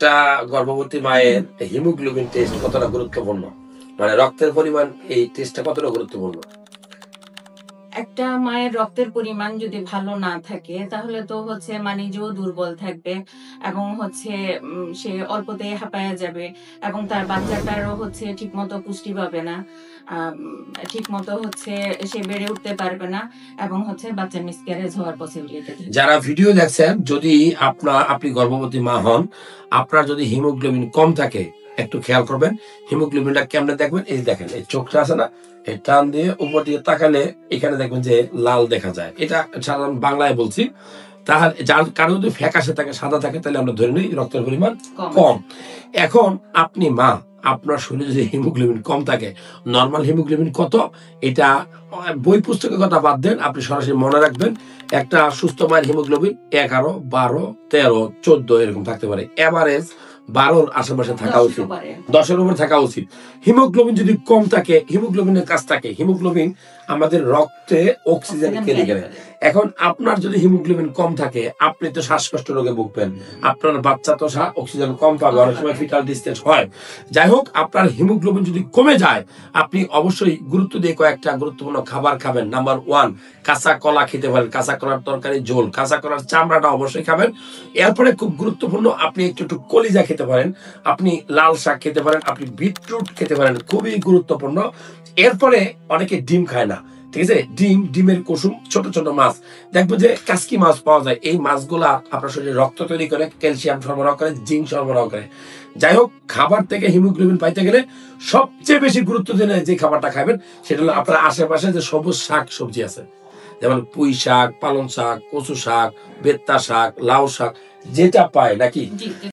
একটা গর্ভবতী মায়ের হিমোগ্লোবিন টেস্ট কতটা গুরুত্বপূর্ণ, মানে রক্তের পরিমাণ, এই টেস্টটা কতটা গুরুত্বপূর্ণ? একটা মায়ের রক্তের পরিমাণ যদি ভালো না থাকে তাহলে তো মানে নিজেও দুর্বল থাকবে এবং সে অল্পতেই হাঁপায়া যাবে এবং তার বাচ্চাটারও ঠিকমতো পুষ্টি পাবে না। ঠিকমতো সে বেড়ে উঠতে পারবে না এবং বাচ্চা মিসক্যারেজ হওয়ার পসিবিলিটি থাকে। যারা ভিডিও দেখছেন, যদি আপনি গর্ভবতী মা হন, আপনার যদি হিমোগ্লোবিন কম থাকে, একটু খেয়াল করবেন হিমোগ্লোবিনটা কেমনে দেখবেন। এই দেখেন, এই চোখটা আছে না, এই টান দিয়ে উপর দিয়ে তাকালে এখানে দেখবেন যে লাল দেখা যায়। এটা সাধারণ বাংলায় বলছি। তাহলে যার কারো যদি ফ্যাকাশে থাকে, সাদা থাকে, তাহলে আমরা ধরে নিই রক্তের পরিমাণ কম। এখন আপনি মা, আপনার শরীরে যদি হিমোগ্লোবিন কম থাকে, নর্মাল হিমোগ্লোবিন কত, এটা বই পুস্তকের কথা বাদ দেন, আপনি সরাসরি মনে রাখবেন। একটা সুস্থ মায়ের হিমোগ্লোবিন 11, 12, 13, 14 এরকম থাকতে পারে। এভারেজ 12-র আশেপাশে থাকা উচিত, 10-এর উপর থাকা উচিত। হিমোগ্লোবিন যদি কম থাকে, হিমোগ্লোবিনের কাজ থাকে, হিমোগ্লোবিন আমাদের রক্তে অক্সিজেন ক্যারি করে। এখন আপনার যদি হিমোগ্লোবিন কম থাকে, আপনি তো শ্বাসকষ্ট রোগে ভুগবেন, আপনার বাচ্চা তো অক্সিজেন কম পাবে, অনেক সময় ফিটাল ডিসচার্জ হয়। যাই হোক, আপনার হিমোগ্লোবিন যদি কমে যায়, আপনি অবশ্যই গুরুত্ব দিয়ে কয়েকটা গুরুত্বপূর্ণ খাবার খাবেন। নাম্বার 1, কাঁচা কলা খেতে পারেন, কাঁচা কলার তরকারি, ঝোল, কাঁচা কলার চামড়াটা অবশ্যই খাবেন। এরপরে খুব গুরুত্বপূর্ণ, আপনি একটু কলিজা খেতে পারেন, আপনি লাল শাক খেতে পারেন, আপনি বিটরুট খেতে পারেন, খুবই গুরুত্বপূর্ণ। এরপরে অনেকে ডিম খায় না, ঠিক আছে? ডিমের কুসুম, ছোট ছোট মাছ, দেখবো যে কাসকি মাছ পাওয়া যায়। এই মাছগুলা আপনার শরীরে রক্ত তৈরি করে, ক্যালসিয়াম সরবরাহ করে, জিঙ্ক সরবরাহ করে। যাই হোক, খাবার থেকে হিমোগ্লোবিন পাইতে গেলে সবচেয়ে বেশি গুরুত্ব দিয়ে যে খাবারটা খাবেন, সেটা হলো আপনার আশেপাশে যে সবুজ শাক সবজি আছে, যেমন পুঁই শাক, পালং শাক, কচু শাক, বেত্তা শাক, লাউ শাক, যেটা পায় নাকি